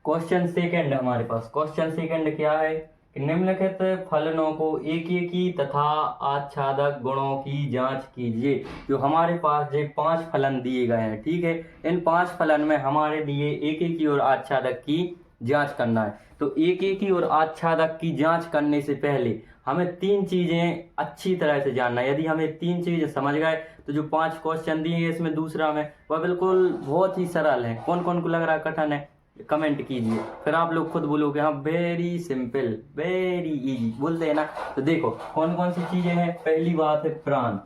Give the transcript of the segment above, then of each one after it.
Question second हमारे पास, question second क्या है कि निम्नलिखित फलनों को एक एक ही तथा आच्छादक गुणों की जांच कीजिए। जो हमारे पास जो 5 फलन दिए गए हैं, ठीक है, इन 5 फलन में हमारे लिए एक एक ही और आच्छादक की जांच करना है। तो एक एक ही और आच्छादक की जांच करने से पहले हमें 3 चीजें अच्छी तरह से जानना है। यदि हमें 3 चीजें समझ गए तो जो 5 क्वेश्चन दिए हैं इसमें दूसरा में वह बिल्कुल बहुत ही सरल है। कौन कौन को लग रहा है कठिन है कमेंट कीजिए, फिर आप लोग खुद बोलोगे हाँ वेरी सिंपल वेरी इजी बोलते हैं ना। तो देखो कौन कौन सी चीजें हैं। पहली बात है प्रांत,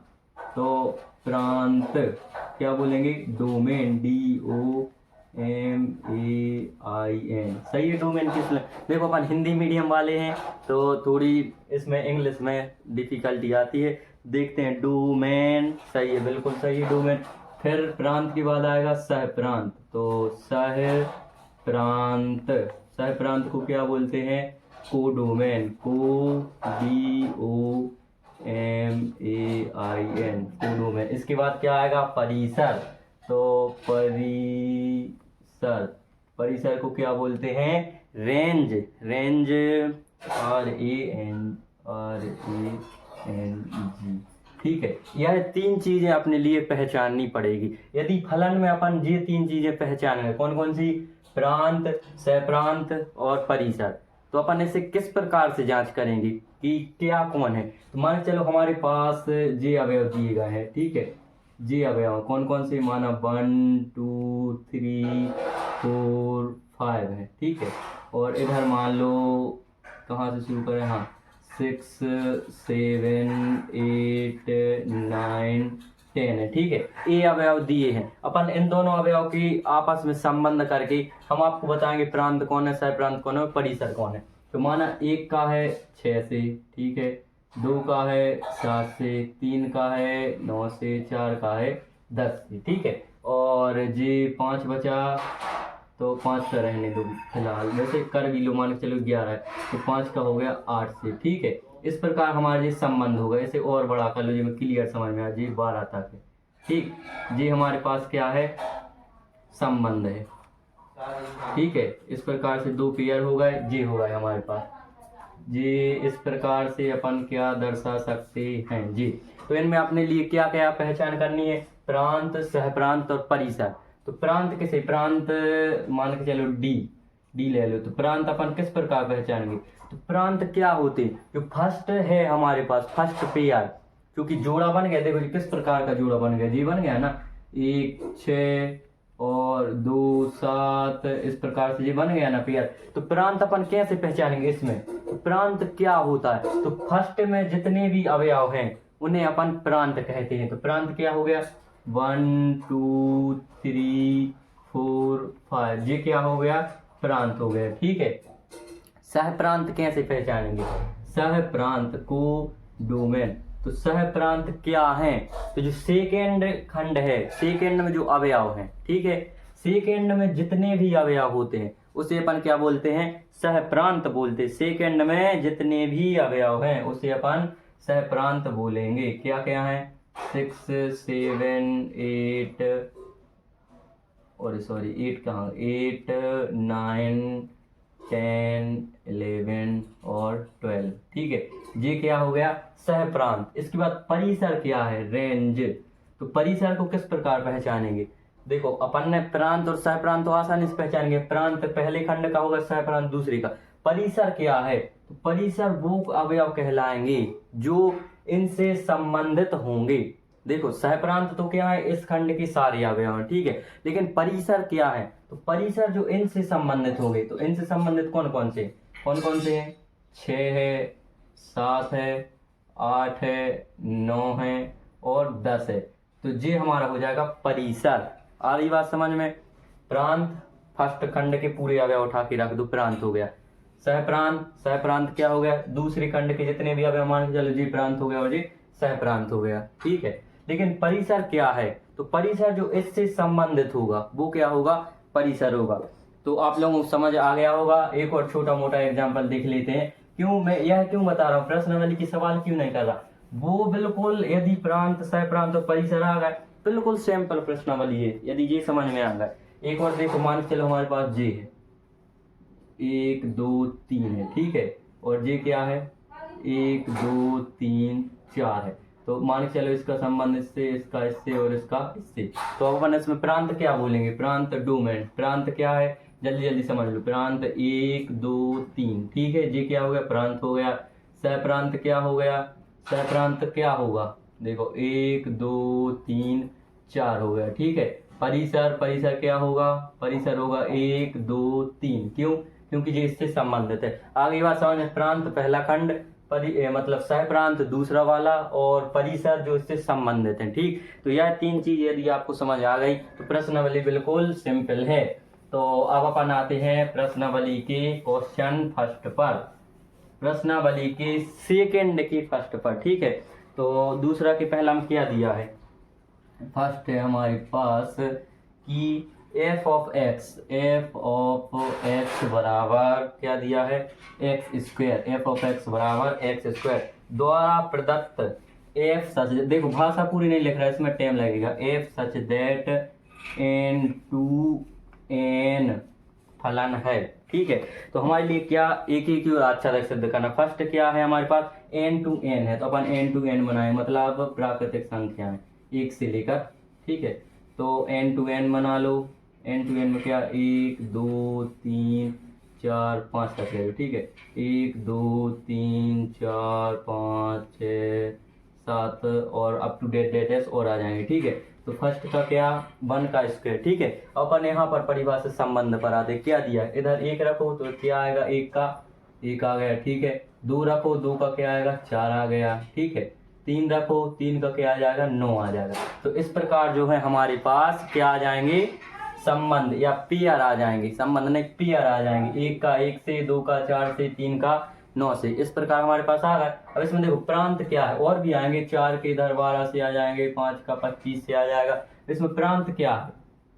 तो प्रांत क्या बोलेंगे, डोमेन, DOMAIN, सही है। डोमेन किस, देखो अपन हिंदी मीडियम वाले हैं तो थोड़ी इसमें इंग्लिश में डिफिकल्टी आती है। देखते हैं, डोमेन सही है, बिल्कुल सही है डोमेन। फिर प्रांत के बाद आएगा सह प्रांत, तो सह प्रांत, सह प्रांत को क्या बोलते हैं, कोडोमेन, DOMAIN, कोडोमेन। इसके बाद क्या आएगा, परिसर, तो परिसर, परिसर को क्या बोलते हैं, रेंज, रेंज, RANG, ठीक है। यह 3 चीजें अपने लिए पहचाननी पड़ेगी। यदि फलन में अपन ये 3 चीजें पहचानेंगे, कौन कौन सी, प्रांत, सहप्रांत और परिसर, तो अपन इसे किस प्रकार से जांच करेंगे कि क्या कौन है। तो मान के चलो हमारे पास ये अवयव दिए गए हैं, ठीक है, ये अवयव कौन कौन से, माना 1 2 3 4 5 है, ठीक है। और इधर मान लो कहाँ से शुरू करें, हाँ 6 7 8 9 10 है, ठीक है। ये अवयव दिए हैं, अपन इन दोनों अवयव की आपस में संबंध करके हम आपको बताएंगे प्रांत कौन है, सह प्रांत कौन है और परिसर कौन है। तो माना 1 का है 6 से, ठीक है, 2 का है 7 से, 3 का है 9 से, 4 का है 10 से, ठीक है। और जी 5 बचा, तो 5 का रहने दो फिलहाल, वैसे कर भी लो, मान के चलो 11 है, तो 5 का हो गया 8 से, ठीक है। इस प्रकार हमारा ये संबंध होगा। इसे और बड़ा कर लो, जी में क्लियर समझ में आ जाए, 12 तक है, ठीक। ये हमारे पास क्या है, संबंध है, ठीक है। इस प्रकार से 2 पेयर हो गए, ये हो गए हमारे पास। ये इस प्रकार से अपन क्या दर्शा सकते हैं जी। तो इनमें अपने लिए क्या क्या पहचान करनी है, प्रांत, सहप्रांत और परिसर। तो प्रांत किसे, प्रांत मान के चलो डी ले लो, तो प्रांत अपन किस प्रकार पहचानेंगे। तो प्रांत क्या होते, जो फर्स्ट है हमारे पास, फर्स्ट पेयर, क्योंकि जोड़ा बन गया, देखो किस प्रकार का जोड़ा बन गया, जी बन गया ना, 1 6 और 2 7, इस प्रकार से ये बन गया ना पेयर। तो प्रांत अपन कैसे पहचानेंगे इसमें, तो प्रांत क्या होता है, तो फर्स्ट में जितने भी अवयव हैं उन्हें अपन प्रांत कहते हैं। तो प्रांत क्या हो गया, 1 2 3 4 5, ये क्या हो गया, प्रांत हो गया, ठीक है। सह प्रांत कैसे पहचानेंगे, सह प्रांत को डोमेन, तो सह प्रांत क्या है, तो जो सेकेंड खंड है, सेकेंड में जो अवयव हैं, ठीक है, सेकेंड में जितने भी अवयव होते हैं उसे अपन क्या बोलते हैं, सह प्रांत बोलते हैं। सेकेंड में जितने भी अवयव हैं उसे अपन सह प्रांत बोलेंगे। क्या क्या है, 6 7 8 और सॉरी 8 कहाँ, 8 9 10 11 और 12, ठीक है। ये क्या हो गया, सह प्रांत। इसके बाद परिसर क्या है, रेंज। तो परिसर को किस प्रकार पहचानेंगे, देखो अपन ने प्रांत और सह प्रांत तो आसानी से पहचानेंगे, प्रांत पहले खंड का होगा, सह प्रांत दूसरे का। परिसर क्या है, तो परिसर वो अवयव कहलाएंगे जो इनसे संबंधित होंगे। देखो सहप्रांत तो क्या है, इस खंड के सारे अवयव हैं, ठीक है, लेकिन परिसर क्या है, तो परिसर जो इनसे संबंधित होंगे। तो इनसे संबंधित कौन कौन से हैं, 6 है, 7 है, 8 है, 9 है और 10 है। तो ये हमारा हो जाएगा परिसर। आ रही बात समझ में। प्रांत फर्स्ट खंड के पूरे अवयव उठा के रख दो, प्रांत हो गया। सहप्रांत क्या हो गया, दूसरे खंड के जितने भी अवयव मान के चलो, जी प्रांत हो गया और जी सहप्रांत हो गया, ठीक है। लेकिन परिसर क्या है, तो परिसर जो इससे संबंधित होगा वो क्या होगा, परिसर होगा। तो आप लोगों को समझ आ गया होगा। एक और छोटा मोटा एग्जांपल देख लेते हैं। मैं यह क्यों बता रहा हूँ, प्रश्नावली की सवाल क्यों नहीं कर रहा, वो बिल्कुल यदि प्रांत, सहप्रांत और परिसर आ गए, बिल्कुल सिंपल प्रश्नावली है, यदि ये समझ में आ गए। एक और देखो, मान के चलो हमारे पास जे है, 1 2 3 है, ठीक है। और ये क्या है, 1 2 3 4 है। तो मान के चलो इसका संबंध इससे, इसका इससे और इसका इससे। तो अब अपन इसमें प्रांत क्या बोलेंगे, प्रांत डोमेन। प्रांत क्या है, जल्दी जल्दी समझ लो। प्रांत 1 2 3, ठीक है। ये क्या हो गया, प्रांत हो गया। सह क्या हो गया, सह क्या होगा, देखो 1 2 3 4 हो गया, ठीक है। परिसर, परिसर क्या होगा, परिसर होगा 1 2 3। क्यों, क्योंकि ये इससे संबंधित है। आगे बात समझ, प्रांत पहला खंड, मतलब सह प्रांत दूसरा वाला, और परिसर जो इससे संबंधित है, ठीक। तो यह 3 चीज यदि आपको समझ आ गई तो प्रश्नावली बिल्कुल सिंपल है। तो अब अपन आते हैं प्रश्नावली के क्वेश्चन फर्स्ट पर, प्रश्नावली के सेकंड के फर्स्ट पर, ठीक है। तो दूसरा के पहला में क्या दिया है, फर्स्ट है हमारे पास कि f ऑफ x बराबर क्या दिया है, x square. f of x बराबर एक्स स्क्वायर द्वारा प्रदत्त f सच, देखो भाषा पूरी नहीं लिख रहा है, इसमें टाइम लगेगा। f such that n to n फलन है, ठीक है। तो हमारे लिए क्या एक ही क्यों अच्छा तक सिद्ध करना। फर्स्ट क्या है हमारे पास, n टू n है, तो अपन n टू n बनाए, मतलब प्राकृतिक संख्या है 1 से लेकर, ठीक है। तो n टू n बना लो। n टू n में क्या, 1 2 3 4 5 तक ले लो, ठीक है। 1 2 3 4 5 6 7 और अप टू डेट और आ जाएंगे, ठीक है। तो फर्स्ट का क्या, 1 का स्क्वायर, ठीक है। अपन यहाँ पर परिभाषित संबंध पर आते, क्या दिया है, इधर 1 रखो तो क्या आएगा, 1 का 1 आ गया, ठीक है। 2 रखो, 2 का क्या आएगा, 4 आ गया, ठीक है। 3 रखो, 3 का क्या आ जाएगा, 9 आ जाएगा। तो इस प्रकार जो है हमारे पास क्या आ जाएंगे, संबंध या पेयर आ जाएंगे, संबंध नहीं पेयर आ जाएंगे। 1 का 1 से, 2 का 4 से, 3 का 9 से, इस प्रकार हमारे पास आ गए। अब इसमें देखो प्रांत क्या है, और भी आएंगे, 4 के इधर 12 से आ जाएंगे, 5 का 25 से आ जाएगा। इसमें प्रांत क्या है,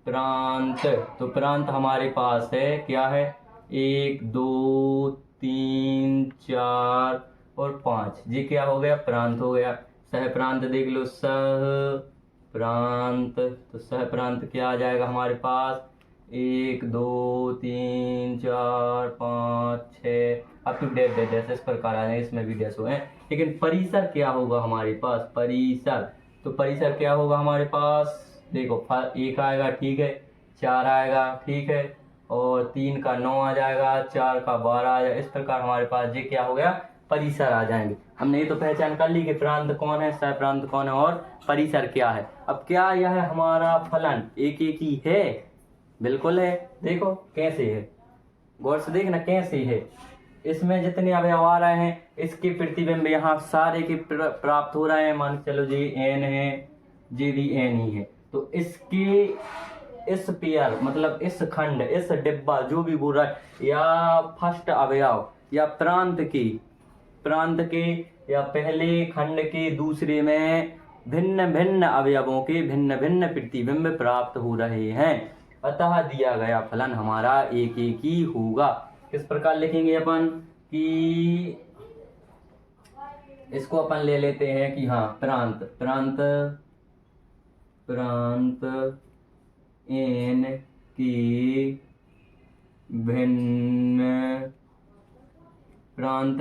प्रांत, तो प्रांत हमारे पास है क्या है, 1 2 3 4 और 5, ये क्या हो गया, प्रांत हो गया। सह प्रांत देख लो, सह प्रांत, तो सह प्रांत क्या आ जाएगा हमारे पास, 1 2 3 4 5 6 अब तो डैश इस प्रकार आ जाएंगे, इसमें भी डैश हुए हैं। लेकिन परिसर क्या होगा हमारे पास, परिसर, तो परिसर क्या होगा हमारे पास, देखो 1 आएगा, ठीक है, 4 आएगा, ठीक है, और 3 का 9 आ जाएगा, 4 का 12 आ जाएगा। इस प्रकार हमारे पास ये क्या हो गया, परिसर आ जाएंगे। हमने ये तो पहचान कर ली कि प्रांत कौन है, सह प्रांत कौन है, और परिसर क्या है। अब क्या यह हमारा फलन एक ही है, बिल्कुल है। देखो कैसे है, गौर से देखना कैसे है। इसमें जितने अवयव आ रहे हैं इसके प्रतिबिंब यहाँ सारे के प्राप्त हो रहे हैं। मान चलो जी n है, जी भी n ही है, तो इसके इस पेयर मतलब इस खंड, इस डिब्बा जो भी बोल रहा है, या फर्स्ट अवयव या प्रांत के या पहले खंड के दूसरे में भिन्न भिन्न अवयवों के भिन्न भिन्न प्रतिबिंब प्राप्त हो रहे हैं, अतः दिया गया फलन हमारा एक ही होगा। किस प्रकार लिखेंगे अपन कि इसको अपन ले लेते हैं कि हाँ, प्रांत n की भिन्न, प्रांत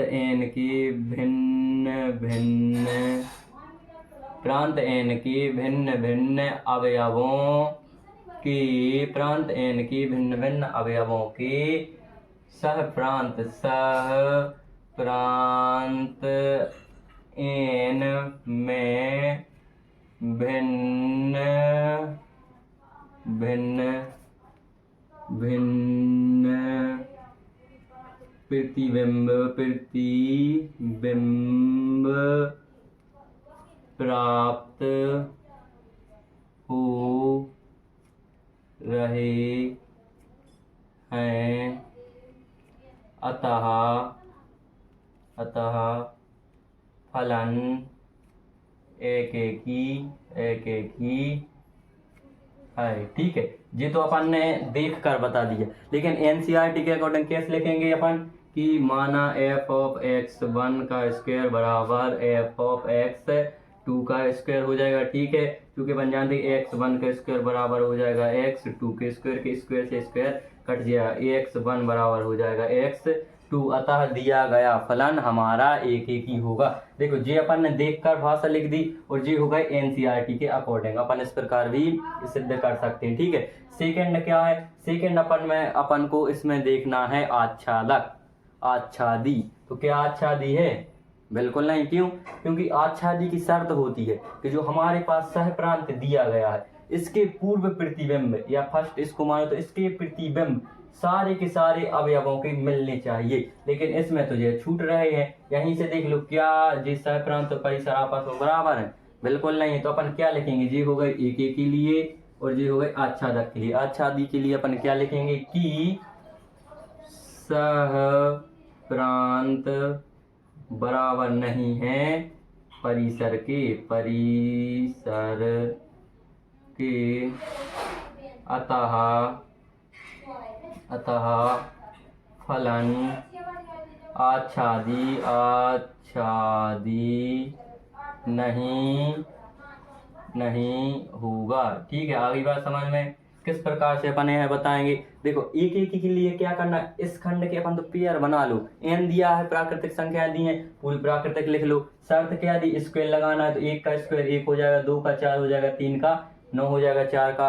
n की भिन्न भिन्न अवयवों की, प्रांत n की भिन्न भिन्न अवयवों की सह प्रांत n में भिन्न प्रतिबिंब प्राप्त हो रहे हैं, अतः फलन एक ही है, ठीक है। ये तो अपन ने देख कर बता दिया, लेकिन एनसीईआरटी के अकॉर्डिंग कैसे लिखेंगे अपन कि माना f ऑफ x 1 का स्क्वायर बराबर f ऑफ x 2 का स्क्वायर हो जाएगा, ठीक है, क्योंकि बन जानते x1 का स्क्वायर बराबर हो जाएगा x2 के स्क्वायर से स्क्वायर कट जाएगा, x1 बराबर हो जाएगा x2। अतः दिया गया फलन हमारा एक एक ही होगा। देखो जी अपन ने देखकर भाषा लिख दी और जी हो गए एनसीईआरटी के अकॉर्डिंग, अपन इस प्रकार भी सिद्ध कर सकते हैं, ठीक है। सेकंड क्या है, सेकंड अपन को इसमें देखना है आच्छादक, आच्छादी। तो क्या आच्छादी है, बिल्कुल नहीं। क्यों, क्योंकि आच्छादी की शर्त होती है कि जो हमारे पास सह प्रांत दिया गया है इसके पूर्व प्रतिबिंब या फर्स्ट इसको मानो तो इसके प्रतिबिंब सारे के सारे अवयवों के मिलने चाहिए, लेकिन इसमें तो ये छूट रहे हैं। यहीं से देख लो क्या जी सह प्रांत और परिसर आपस में बराबर है, बिल्कुल नहीं है। तो अपन क्या लिखेंगे, जी हो गए एक एक के लिए और जी हो गए आच्छादक के लिए। आच्छादी के लिए अपन क्या लिखेंगे कि सह प्रांत बराबर नहीं है परिसर के, परिसर के, अतः फलन आच्छादी नहीं होगा, ठीक है। आगे बात समझ में, किस प्रकार से अपन यह बताएंगे। देखो एक एक के लिए क्या करना है, इस खंड के अपन तो पेयर बना लो, n दिया है, प्राकृतिक संख्या दी है, पूरी प्राकृतिक लिख लो। शर्त क्या दी, स्क्वायर लगाना है, तो 1 का स्क्वायर 1 हो जाएगा, 2 का 4 हो जाएगा, 3 का 9 हो जाएगा, 4 का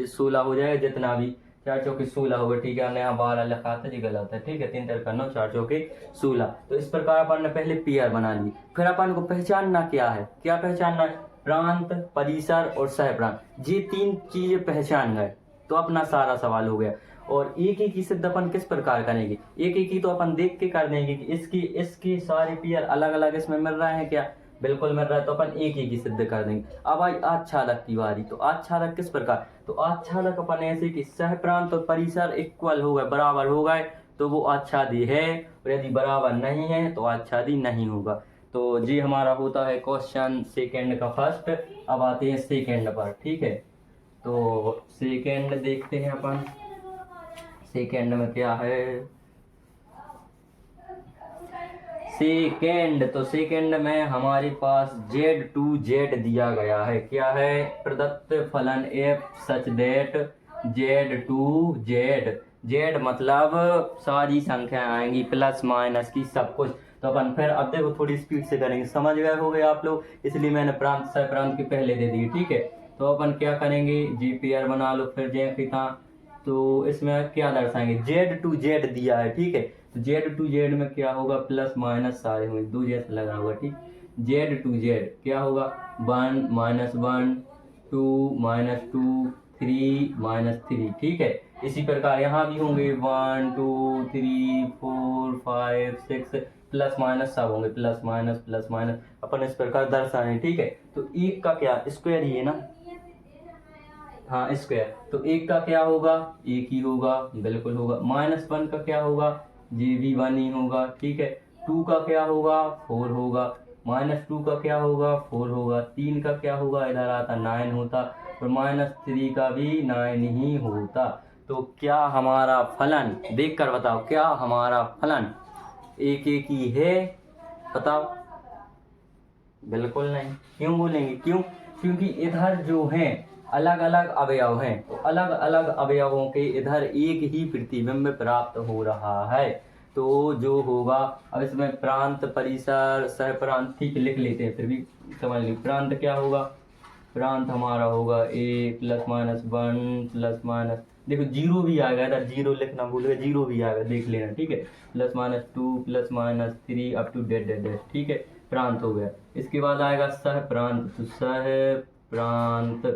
16 हो जाएगा, जितना भी 4 चौके 16 होगा, ठीक है। यहाँ 12 लिखा था जी, गलत है, ठीक है। 3 3 का 9, 4 चौके 16। तो इस प्रकार अपन ने पहले पेयर बना ली। फिर अपन को पहचानना क्या है, क्या पहचानना है, प्रांत, परिसर और सह प्रांत, ये 3 चीजें पहचान गए तो अपना सारा सवाल हो गया। और एक एक ही सिद्ध अपन किस प्रकार करेंगे, एक एक ही तो अपन देख के कर देंगे कि इसके सारे पेयर अलग अलग इसमें मिल रहे हैं क्या, बिल्कुल मिल रहा है, तो अपन एक एक ही सिद्ध कर देंगे। अब आई आच्छादक की बारी, तो आच्छादक किस प्रकार, तो आच्छादक अपन ऐसे कि सह प्रांत और परिसर इक्वल हो गए, बराबर हो गए तो वो आच्छादी है, और यदि बराबर नहीं है तो आच्छादी नहीं होगा। तो जी हमारा होता है क्वेश्चन सेकेंड का फर्स्ट। अब आते हैं सेकेंड पर, ठीक है। तो सेकेंड देखते हैं अपन, सेकेंड में क्या है, सेकेंड, तो सेकेंड में हमारे पास Z2Z दिया गया है। क्या है, प्रदत्त फलन f such that Z2Z, Z मतलब सारी संख्या आएंगी प्लस माइनस की सब कुछ। तो अपन फिर अब देखो थोड़ी स्पीड से करेंगे, समझ गए हो गए आप लोग, इसलिए मैंने प्रांत सह प्रांत के पहले दे दी, ठीक है। तो अपन क्या करेंगे, जी पेयर बना लो, फिर जे पिता, तो इसमें क्या दर्शाएंगे, Z2Z दिया है, ठीक है। तो Z2Z में क्या होगा, प्लस माइनस सारे होंगे, 2 जैसा लगा होगा, ठीक। Z2Z क्या होगा, 1 -1 2 -2 3 -3, ठीक है। इसी प्रकार यहाँ भी होंगे 1 2 3 4 5 6 प्लस माइनस सब होंगे, प्लस माइनस अपन इस प्रकार दर्शाएं, ठीक है। तो एक का क्या, स्क्वायर ही है ना, हाँ स्क्वायर, तो एक का क्या होगा, एक ही होगा, बिल्कुल होगा। -1 का क्या होगा, जी भी 1 ही होगा, ठीक है। 2 का क्या होगा, 4 होगा। -2 का क्या होगा, 4 होगा। 3 का क्या होगा, इधर आता 9 होता, और -3 का भी 9 ही होता। तो क्या हमारा फलन, देख कर बताओ, क्या हमारा फलन एक एक ही है, बताओ, बिल्कुल नहीं। क्यों बोलेंगे, क्यों, क्योंकि इधर जो है अलग अलग अवयव हैं, तो अलग अलग अवयवों के इधर एक ही प्रतिबिंब प्राप्त हो रहा है। तो जो होगा, अब इसमें प्रांत, परिसर, सह प्रांत, ठीक लिख लेते हैं, फिर भी समझ लीजिए। प्रांत क्या होगा, प्रांत हमारा होगा a +-1 +- देखो जीरो भी आएगा, इधर जीरो लिखना भूल गए, जीरो भी आएगा, देख लेना, ठीक है। +-2 +-3 अप टू डेट, ठीक है, प्रांत हो गया। इसके बाद आएगा सह प्रांत, तो सह प्रांत,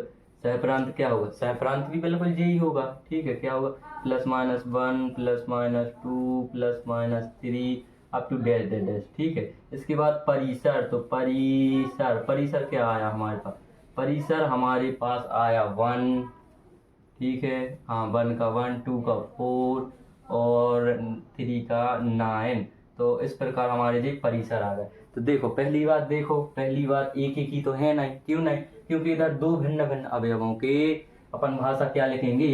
सह प्रांत क्या होगा, सह प्रांत भी बिल्कुल यही होगा, ठीक है। क्या होगा, +-1 +-2 +-3 अप टू डेट, ठीक है। इसके बाद परिसर, तो परिसर क्या आया हमारे पास, परिसर हमारे पास आया 1, ठीक है, हाँ 1 का 1, 2 का 4 और 3 का 9। तो इस प्रकार हमारे लिए परिसर आ गए। तो देखो पहली बात, देखो पहली बात एक एक ही तो है नहीं, क्यों नहीं, क्योंकि इधर 2 भिन्न भिन्न अवयवों के अपन भाषा क्या लिखेंगे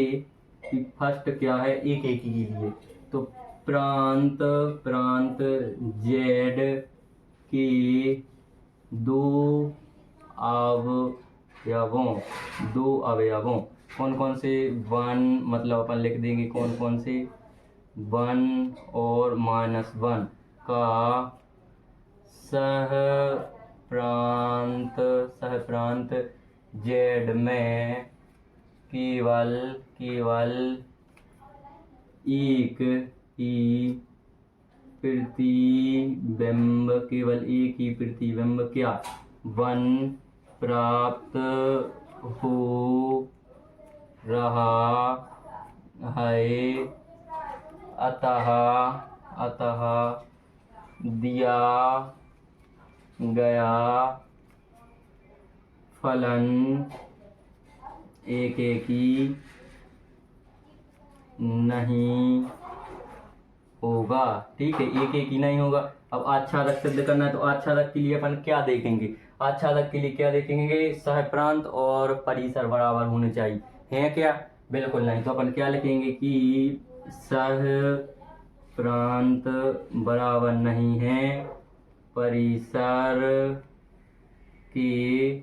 कि फर्स्ट क्या है, एक एक ही के लिए, तो प्रांत Z के 2 अवयवों, 2 अवयवों। कौन कौन से? 1 मतलब अपन लिख देंगे कौन कौन से, 1 और -1 का सह प्रांत जेड में केवल एक ही प्रतिबिंब, केवल एक ही प्रतिबिंब क्या 1 प्राप्त हो रहा है। अतः दिया गया फलन एक ही नहीं होगा। ठीक है, एक ही नहीं होगा। अब आच्छादक सिद्ध करना है तो आच्छादक के लिए अपन क्या देखेंगे? आच्छादक के लिए क्या देखेंगे? सह प्रांत और परिसर बराबर होने चाहिए, है क्या? बिल्कुल नहीं। तो अपन क्या लिखेंगे कि सह प्रांत बराबर नहीं है परिसर के,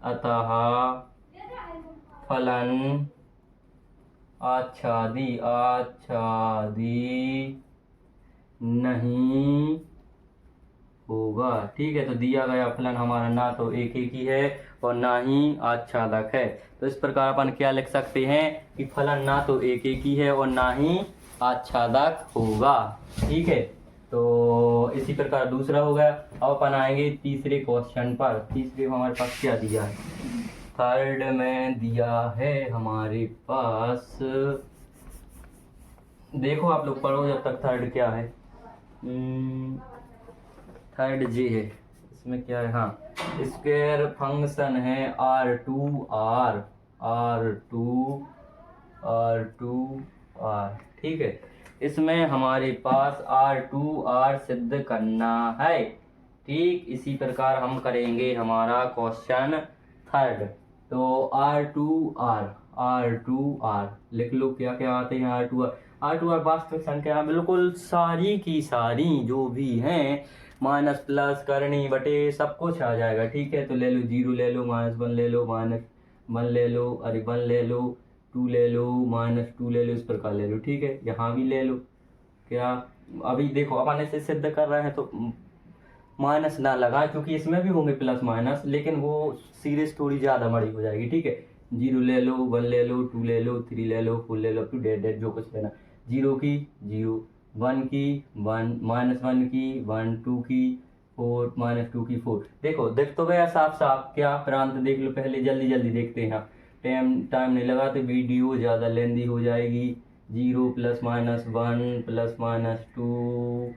अतः फलन आच्छादी नहीं होगा। ठीक है, तो दिया गया फलन हमारा ना तो एक ही है और ना ही आच्छादक है। तो इस प्रकार अपन क्या लिख सकते हैं कि फलन ना तो एक ही है और ना ही आच्छादक होगा। ठीक है, तो इसी प्रकार दूसरा हो गया। अब अपन आएंगे तीसरे क्वेश्चन पर। तीसरे में हमारे पास क्या दिया है? थर्ड में दिया है हमारे पास, देखो आप लोग पढ़ो जब तक। थर्ड क्या है? थर्ड जी है। इसमें क्या है? हाँ, स्क्वायर फंक्शन है R2R। ठीक है, इसमें हमारे पास R2R सिद्ध करना है। ठीक, इसी प्रकार हम करेंगे हमारा क्वेश्चन थर्ड। तो R2R लिख लो। क्या क्या आते हैं R2R वास्तविक संख्या बिल्कुल सारी की सारी जो भी हैं, माइनस प्लस करनी बटे सब कुछ आ जाएगा। ठीक है, तो ले लो 0 ले लो, -1 ले लो, -1 ले लो, अरे 1 ले लो, 2 ले लो, -2 ले लो, इस प्रकार ले लो। ठीक है, यहाँ भी ले लो। क्या अभी देखो अपन इसे सिद्ध कर रहे हैं तो माइनस ना लगा, क्योंकि इसमें भी होंगे प्लस माइनस, लेकिन वो सीरीज थोड़ी ज़्यादा बड़ी हो जाएगी। ठीक है, 0 ले लो, 1 ले लो, 2 ले लो, 3 ले लो, 4 ले लो, टू डेड जो कुछ लेना। 0 की 0, 1 की 1, -1 की 1, 2 की 4, -2 की 4। देखो देख तो गया साफ साफ। क्या प्रांत देख लो पहले, जल्दी जल्दी देखते हैं। टाइम नहीं लगाते, वीडियो ज़्यादा लेंदी हो जाएगी। 0 +-1 +-2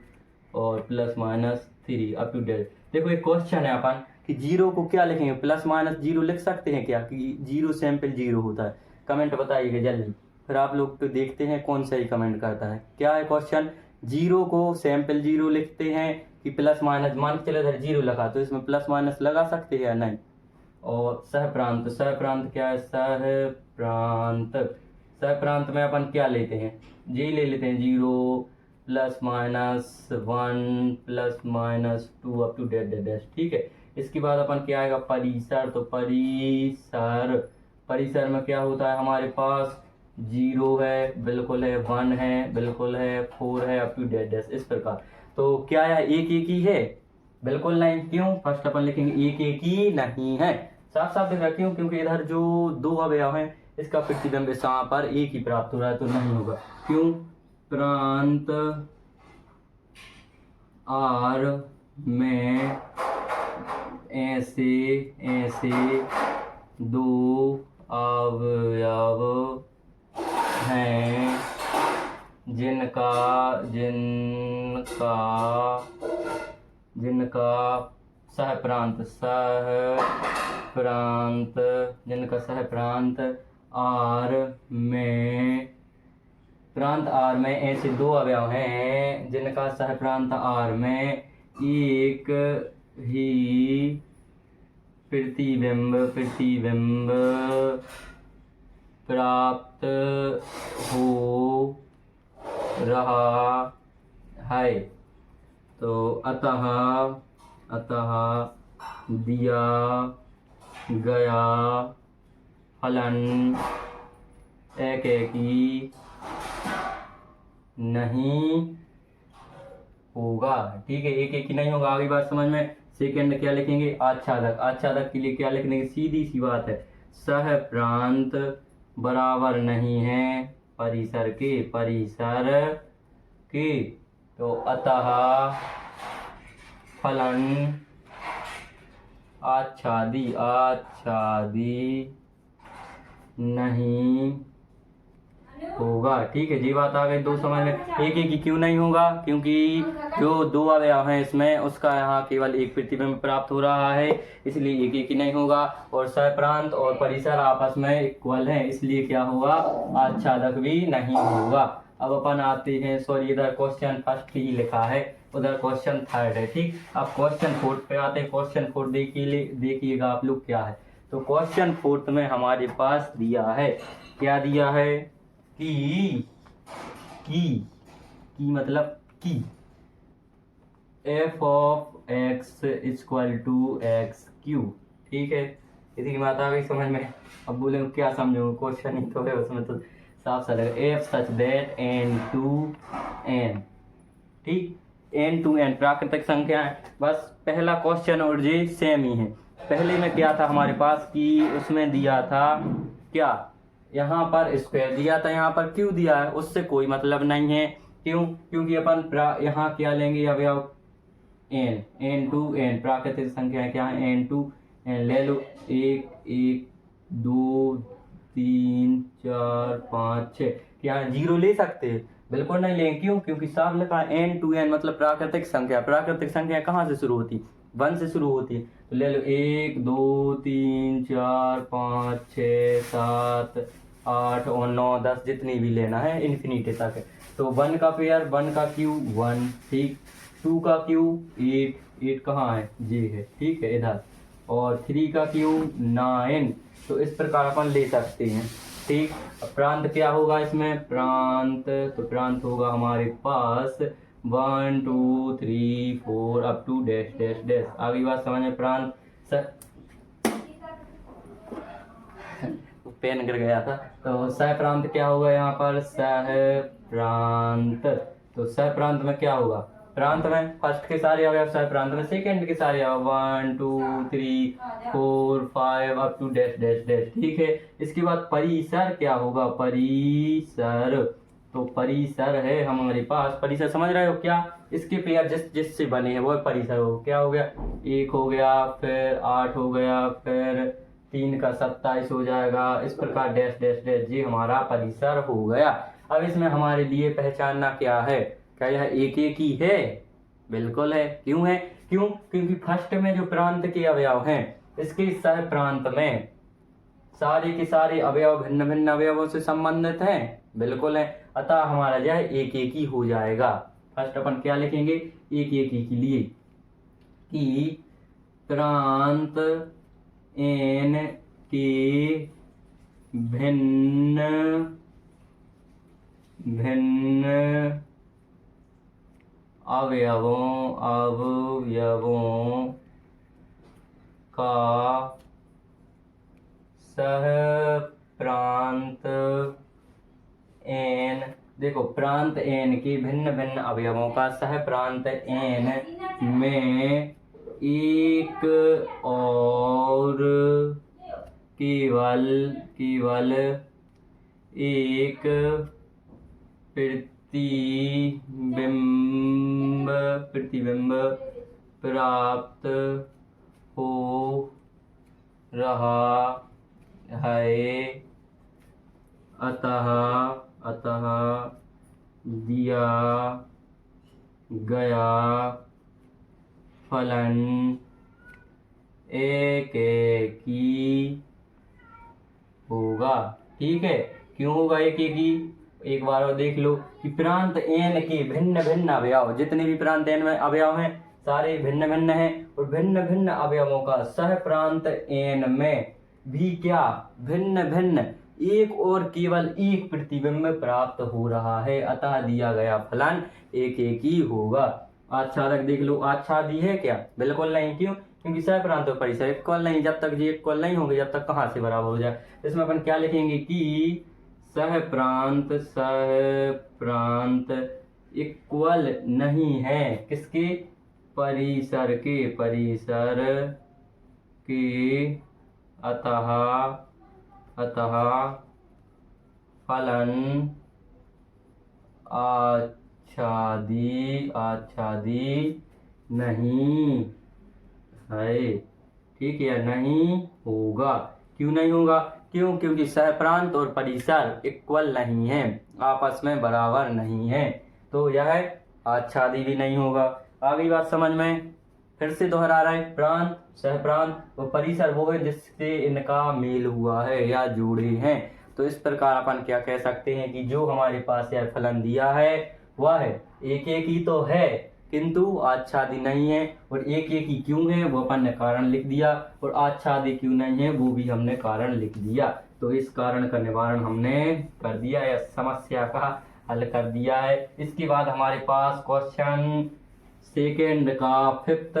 और +-3 अप टू डेट। देखो एक क्वेश्चन है अपन कि 0 को क्या लिखेंगे? +-0 लिख सकते हैं क्या कि 0 सैंपल 0 होता है? कमेंट बताइएगा जल्दी, फिर आप लोग तो देखते हैं कौन सही कमेंट करता है। क्या है क्वेश्चन? 0 को सैंपल 0 लिखते हैं कि +-, मान के चले इधर 0 लगा तो इसमें +- लगा सकते हैं या नहीं? और सह प्रांत क्या है? सह प्रांत में अपन क्या लेते हैं? यही ले लेते हैं 0 +-1 +-2 अप टू डेट। ठीक है, इसके बाद अपन क्या आएगा? परिसर। तो परिसर में क्या होता है हमारे पास? 0 है, बिल्कुल है, 1 है, बिल्कुल है, 4 है, अप टू डेट। इस प्रकार। तो क्या है? एक ही है? बिल्कुल नहीं। क्यों? फर्स्ट अपन लिखेंगे एक ही नहीं है। साफ साफ दिख रहा है। क्यों? क्योंकि इधर जो 2 अवयव हैं इसका प्रतिबिंब यहाँ पर एक ही प्राप्त हो रहा है, तो नहीं होगा। क्यों? प्रांत R में ऐसे 2 अवयव हैं जिनका सह प्रांत R में ऐसे 2 अवयव हैं जिनका सह प्रांत R में एक ही प्रतिबिंब प्राप्त हो रहा है। तो अतः दिया गया फलन एकेकी नहीं होगा। ठीक है, एक एक ही नहीं होगा। आगे बात समझ में। सेकंड क्या लिखेंगे, आच्छादक। आच्छादक के लिए क्या लिखने की सीधी सी बात है, सह प्रांत बराबर नहीं है परिसर के, परिसर के। तो अतः फलन आच्छादी, आच्छादी नहीं होगा। ठीक है जी, बात आ गई दो समझ में। एक एक ही क्यों नहीं होगा, क्योंकि जो दो अवयव हैं इसमें उसका यहाँ केवल एक प्रतिबिंब प्राप्त हो रहा है, इसलिए एक एक ही नहीं होगा। और सहप्रांत और परिसर आपस में इक्वल हैं, इसलिए क्या होगा, आच्छादक भी नहीं होगा। अब अपन आते हैं, सॉरी इधर क्वेश्चन फर्स्ट ही लिखा है, उधर क्वेश्चन थर्ड है। ठीक, अब क्वेश्चन फोर्थ पे आते हैं। क्वेश्चन फोर्थ देखिएगा आप लोग क्या है। तो क्वेश्चन फोर्थ में हमारे पास दिया है, क्या दिया है की मतलब की f of x equal to X cube. ठीक है, इसी की बात आ गई समझ में। अब बोले क्या समझो, क्वेश्चन ही तो है, उसमें तो साफ सा लगा, F such that n to n। ठीक, n टू n प्राकृतिक संख्या है। बस पहला क्वेश्चन और ये सेम ही है। पहले में क्या था हमारे पास कि उसमें दिया था क्या, यहाँ पर स्क्वायर दिया था, यहाँ पर क्यों दिया है, उससे कोई मतलब नहीं है। क्यों, क्योंकि अपन यहाँ क्या लेंगे अवयव n टू n, प्राकृतिक संख्या क्या है n टू n। ले लो, 1 1 2 3 4 5 6, क्या जीरो ले सकते हैं, बिल्कुल नहीं लेंगे। क्यों, क्योंकि साफ लिखा है n टू n मतलब प्राकृतिक संख्या। प्राकृतिक संख्या कहाँ से शुरू होती, 1 से शुरू होती है। तो ले लो 1 2 3 4 5 6 7 8 और 9 10, जितनी भी लेना है इन्फिनिटी तक है। तो 1 का पेयर, 1 का क्यू 1, ठीक, 2 का क्यू 8, 8 कहाँ है, जे है, ठीक है इधर, और 3 का क्यू 9। तो इस प्रकार अपन ले सकते हैं। ठीक, अब प्रांत क्या होगा इसमें, प्रांत, तो प्रांत होगा हमारे पास 1 2 3 4 up to dash dash dash. आगे बात समझ में। प्रांत पेन गिर गया था। तो सह प्रांत क्या होगा यहाँ पर, सह प्रांत। तो सह प्रांत में क्या होगा, प्रांत में फर्स्ट के सारे अवयव सह प्रांत में, सेकंड के सारे अवयव 1 2 3 4 5 up to dash dash dash. ठीक है, इसके बाद परिसर क्या होगा, परिसर। तो परिसर है हमारे पास, परिसर समझ रहे हो क्या, इसके पेयर जिससे बने हैं वो परिसर हो। क्या हो गया, 1 हो गया, फिर 8 हो गया, फिर 3 का 27 हो जाएगा, इस प्रकार डैश डैश डैश, ये हमारा परिसर हो गया। अब इसमें हमारे लिए पहचानना क्या है, क्या यह एक एक ही है, बिल्कुल है। क्यों है, क्यों, क्योंकि फर्स्ट में जो प्रांत के अवयव हैं इसके सह प्रांत में सारे के सारे अवयव भिन्न भिन्न अवयवों से संबंधित हैं, बिल्कुल है। अतः हमारा जो है एक एक ही हो जाएगा। फर्स्ट अपन क्या लिखेंगे, एक एक ही के लिए कि प्रांत n के भिन्न भिन्न अवयवों का सह प्रांत n, देखो प्रांत n के भिन्न भिन्न अवयवों का सह प्रांत n में एक और केवल एक प्रतिबिंब प्राप्त हो रहा है। अतः दिया गया फलन एक ही होगा। ठीक है, क्यों होगा एक ही, एक बार और देख लो कि प्रांत n के भिन्न भिन्न अवयव, जितने भी प्रांत n में अवयव हैं सारे भिन्न भिन्न हैं, और भिन्न भिन्न अवयवों का सह प्रांत n में भी क्या भिन्न भिन्न एक और केवल एक प्रतिबिंब प्राप्त हो रहा है। अतः दिया गया फलन एक एक ही होगा। आच्छादक देख लो, आच्छादी है क्या, बिल्कुल नहीं। क्यों, क्योंकि सह प्रांत और परिसर इक्वल नहीं, जब तक ये इक्वल नहीं होंगे जब तक कहाँ से बराबर हो जाए। इसमें अपन क्या लिखेंगे कि सह प्रांत इक्वल नहीं है किसके, परिसर के अतः फलन आच्छादी नहीं है, ठीक है, नहीं होगा। क्यों नहीं होगा? क्योंकि सहप्रांत और परिसर इक्वल नहीं है, आपस में बराबर नहीं है, तो यह आच्छादी भी नहीं होगा। आ गई बात समझ में? फिर से दोहरा रहे, प्रांत, सहप्रांत और परिसर वो है जिससे इनका मेल हुआ है या जुड़े हैं। तो इस प्रकार अपन क्या कह सकते हैं कि जो हमारे पास यह फलन दिया है वह एक एक ही तो है किंतु आच्छादी नहीं है, और एक एक ही क्यों है वो अपन ने कारण लिख दिया, और आच्छादी क्यों नहीं है वो भी हमने कारण लिख दिया। तो इस कारण का निवारण हमने कर दिया या समस्या का हल कर दिया है। इसके बाद हमारे पास क्वेश्चन सेकेंड का फिफ्थ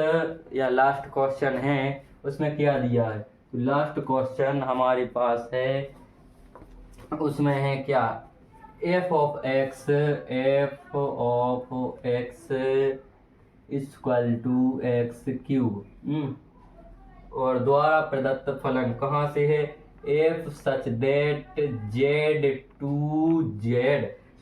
या लास्ट क्वेश्चन है, उसमें क्या दिया है? तो लास्ट क्वेश्चन हमारे पास है, उसमें है क्या, f of x equal to x cube, और द्वारा प्रदत्त फलन कहाँ से है, f such that z to z।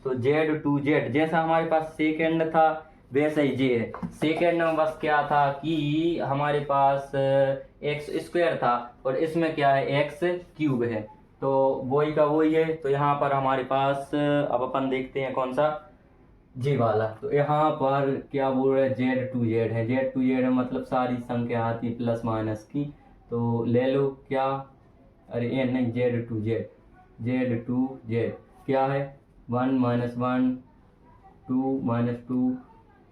तो z टू z जैसा हमारे पास सेकेंड था वैसा ही जे है। सेकेंड में बस क्या था कि हमारे पास एक्स स्क्वायर था और इसमें क्या है एक्स क्यूब है, तो वही का वही है। तो यहाँ पर हमारे पास अब अपन देखते हैं कौन सा, जी वाला। तो यहाँ पर क्या बोल रहे हैं, जेड टू जेड है, जेड टू जेड है मतलब सारी संख्या आती है प्लस माइनस की, तो ले लो क्या, अरे ये नहीं, जेड टू जेड क्या है, 1 - 1 2 - 2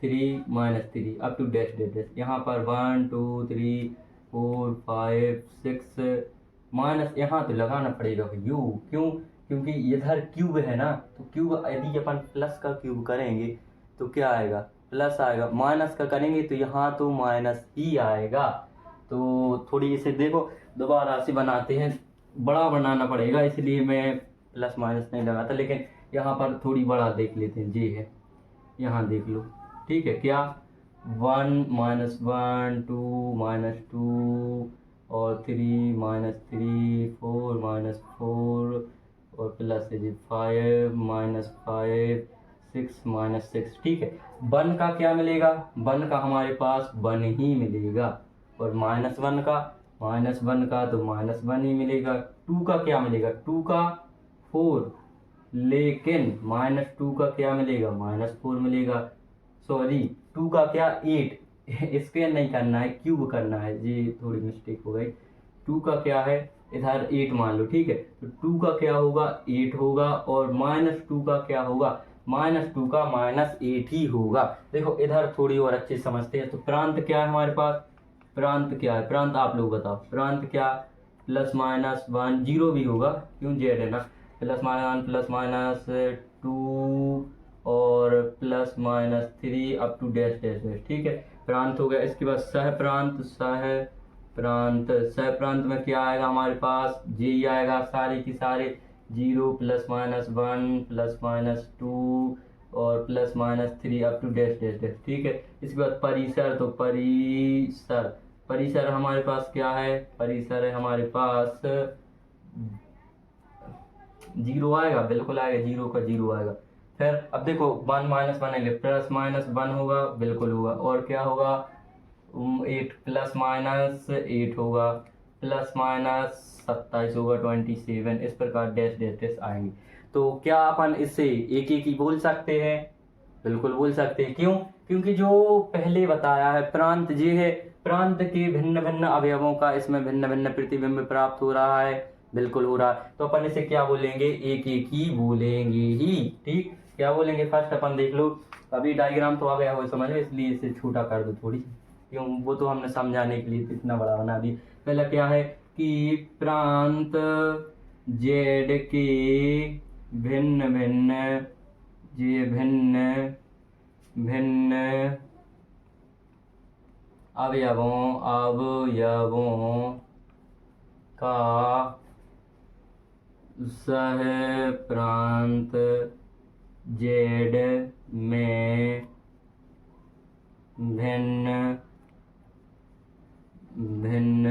3 - 3 up to dash dash dash. यहाँ पर 1 2 3 4 5 6 माइनस, यहाँ तो लगाना पड़ेगा यू, क्योंकि इधर क्यूब है ना, तो क्यूब यदि अपन प्लस का क्यूब करेंगे तो क्या आएगा, प्लस आएगा, माइनस का करेंगे तो यहाँ तो माइनस ही आएगा। तो थोड़ी इसे देखो दोबारा से बनाते हैं, बड़ा बनाना पड़ेगा इसलिए मैं प्लस माइनस नहीं लगाता, लेकिन यहाँ पर थोड़ी बड़ा देख लेते हैं, जी है, यहाँ देख लो, ठीक है, क्या 1 - 1 2 - 2 और 3 - 3 4 - 4 और प्लस 5 - 5 6 - 6, ठीक है। 1 का क्या मिलेगा, 1 का हमारे पास 1 ही मिलेगा, और -1 का तो -1 ही मिलेगा। 2 का क्या मिलेगा, 2 का 4, लेकिन -2 का क्या मिलेगा, -4 मिलेगा। सॉरी 2 का क्या 8, स्क्वायर नहीं करना है, क्यूब करना है, जी थोड़ी मिस्टेक हो गई। 2 का क्या है, इधर 8 मान लो, ठीक है, तो 2 का क्या होगा 8 होगा, और -2 का क्या होगा, -2 का -8 ही होगा। देखो इधर थोड़ी और अच्छी समझते हैं। तो प्रांत क्या है हमारे पास, प्रांत क्या है, प्रांत आप लोग बताओ, प्रांत क्या, +-1 जीरो भी होगा, क्यों जेड है ना, +-1 +-2 और +-3 up to dash dash dash, ठीक है, प्रांत हो गया। इसके बाद सह प्रांत में क्या आएगा हमारे पास, जे ही आएगा, सारे की सारे 0 +-1 +-2 और +-3 up to dash dash dash, ठीक है। इसके बाद परिसर, तो परिसर हमारे पास क्या है, परिसर है हमारे पास 0 आएगा, बिल्कुल आएगा, 0 का 0 आएगा। फिर अब देखो 1 - 1 है, +-1 होगा, बिल्कुल होगा, और क्या होगा 8 +-8 होगा, +-27 होगा 27, इस प्रकार डैश डैश डैश आएंगे। तो क्या अपन इससे एक एक ही बोल सकते हैं, बिल्कुल बोल सकते हैं, क्यों, क्योंकि जो पहले बताया है प्रांत ये है, प्रांत के भिन्न भिन्न अवयवों का इसमें भिन्न भिन्न प्रतिबिंब प्राप्त हो रहा है, बिल्कुल हो रहा है, तो अपन इसे क्या बोलेंगे, एक एक ही बोलेंगे ही, ठीक, क्या बोलेंगे। फर्स्ट अपन देख लो, अभी डायग्राम तो आ गया हो समझ में, इसलिए इसे छोटा कर दो थोड़ी, क्यों, वो तो हमने समझाने के लिए इतना बड़ा बना दी। पहला क्या है कि प्रांत जेड के भिन्न भिन्न अवयवों का सह प्रांत जेड में भिन्न भिन्न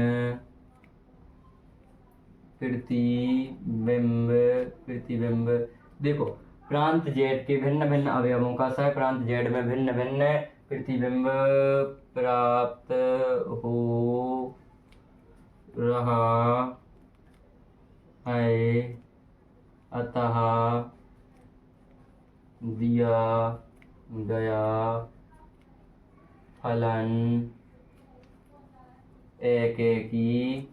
प्रतिबिंब। देखो, प्रांत जेड के भिन्न भिन्न अवयवों का सह प्रांत जेड में भिन्न भिन्न प्रतिबिंब प्राप्त हो रहा है, अतः दिया गया फलन एकेकी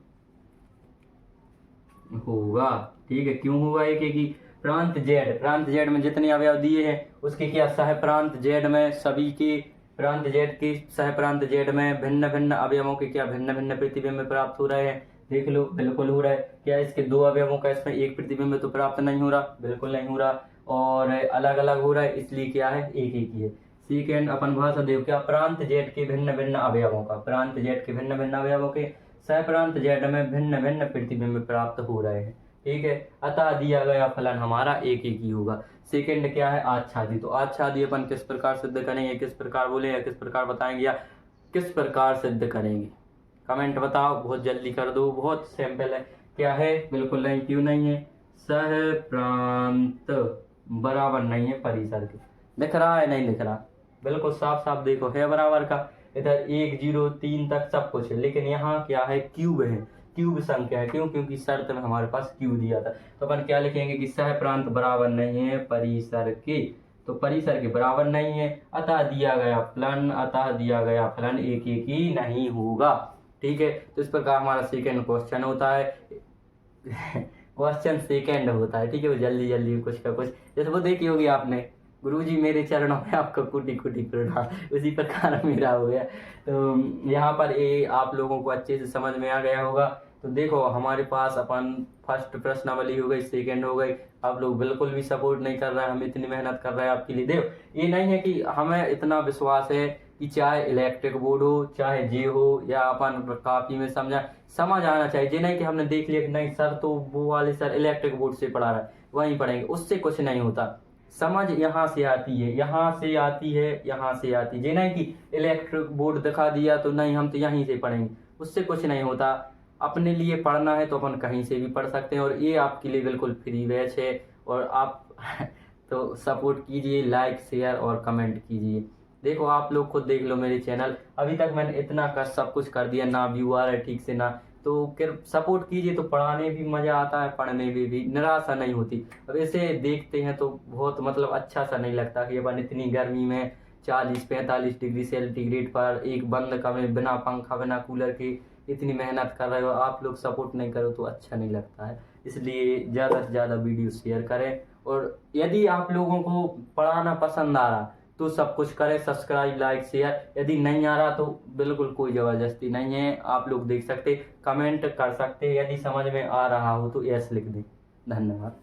होगा। ठीक है, क्यों होगा एकेकी? प्रांत जेड में जितने अवयव दिए हैं उसके क्या सह प्रांत जेड में, सभी के प्रांत जेड के सह प्रांत जेड में भिन्न भिन्न अवयवों के क्या भिन्न भिन्न प्रतिबिंब प्राप्त हो रहे हैं। देख लो, बिल्कुल हो रहा है। क्या इसके दो अवयवों का इसमें एक प्रतिबिंब तो प्राप्त नहीं हो रहा? बिल्कुल नहीं हो रहा। और अलग अलग हो रहा है, इसलिए क्या है, एक एक ही है। सेकेंड अपन भाषा देव, क्या प्रांत जेड के भिन्न भिन्न अवयवों का, प्रांत जेड के भिन्न भिन्न अवयवों के सह प्रांत जेड में भिन्न भिन्न प्रतिबिंब प्राप्त हो रहे हैं। ठीक है, अतः दिया गया फलन हमारा एक एक ही होगा। सेकेंड क्या है, आच्छादी। तो आच्छादी अपन किस प्रकार सिद्ध करेंगे, किस प्रकार बोले या किस प्रकार बताएंगे या किस प्रकार सिद्ध करेंगे, कमेंट बताओ, बहुत जल्दी कर दो। बहुत सिंपल है। क्या है, बिल्कुल नहीं, क्यों नहीं है, सह प्रांत बराबर नहीं है परिसर के। दिख रहा है, नहीं दिख रहा? बिल्कुल साफ साफ देखो, है बराबर का। इधर 1 0 3 तक सब कुछ है, लेकिन यहाँ क्या है, क्यूब है, क्यूब संख्या है। क्यों? क्योंकि शर्त में हमारे पास क्यूब दिया था। तो अपन क्या लिखेंगे कि सह प्रांत बराबर नहीं है परिसर के, तो परिसर के बराबर नहीं है, अतः दिया गया फलन एक एक ही नहीं होगा। ठीक है, तो इस प्रकार हमारा सेकेंड क्वेश्चन होता है क्वेश्चन सेकेंड होता है। ठीक है, वो जल्दी जल्दी कुछ का कुछ, जैसे वो देखी होगी आपने, गुरुजी मेरे चरणों में आपका कोटि कोटि प्रणाम, उसी प्रकार मेरा हो गया। तो यहाँ पर ये आप लोगों को अच्छे से समझ में आ गया होगा। तो देखो, हमारे पास अपन फर्स्ट प्रश्नावली हो गई, सेकेंड हो गई। आप लोग बिल्कुल भी सपोर्ट नहीं कर रहे हैं, हम इतनी मेहनत कर रहे हैं आपके लिए। देखो, ये नहीं है कि हमें इतना विश्वास है कि चाहे इलेक्ट्रिक बोर्ड हो, चाहे जे हो, या अपन काफी में समझ आना चाहिए। ये नहीं कि हमने देख लिया कि नहीं सर तो वो वाले सर इलेक्ट्रिक बोर्ड से पढ़ा रहा है, वहीं पढ़ेंगे, उससे कुछ नहीं होता। समझ यहाँ से आती है, यहाँ से आती है, यहाँ से आती है। ये नहीं कि इलेक्ट्रिक बोर्ड दिखा दिया तो नहीं हम तो यहीं से पढ़ेंगे, उससे कुछ नहीं होता। अपने लिए पढ़ना है तो अपन कहीं से भी पढ़ सकते हैं, और ये आपके लिए बिल्कुल फ्री बैच है। और आप तो सपोर्ट कीजिए, लाइक शेयर और कमेंट कीजिए। देखो, आप लोग खुद देख लो मेरे चैनल, अभी तक मैंने इतना कर सब कुछ कर दिया, ना व्यू आ रहा है ठीक से, ना तो फिर सपोर्ट कीजिए, तो पढ़ाने भी मज़ा आता है, पढ़ने में भी निराशा नहीं होती। अब इसे देखते हैं तो बहुत मतलब अच्छा सा नहीं लगता कि अपन इतनी गर्मी में 40-45 डिग्री सेंटीग्रेड पर एक बंद कमरे, बिना पंखा बिना कूलर के इतनी मेहनत कर रहे हो, आप लोग सपोर्ट नहीं करो तो अच्छा नहीं लगता है। इसलिए ज़्यादा से ज़्यादा वीडियो शेयर करें, और यदि आप लोगों को पढ़ाना पसंद आ रहा तो सब कुछ करें, सब्सक्राइब लाइक शेयर। यदि नहीं आ रहा तो बिल्कुल कोई ज़बरदस्ती नहीं है, आप लोग देख सकते, कमेंट कर सकते, यदि समझ में आ रहा हो तो यस लिख दें। धन्यवाद।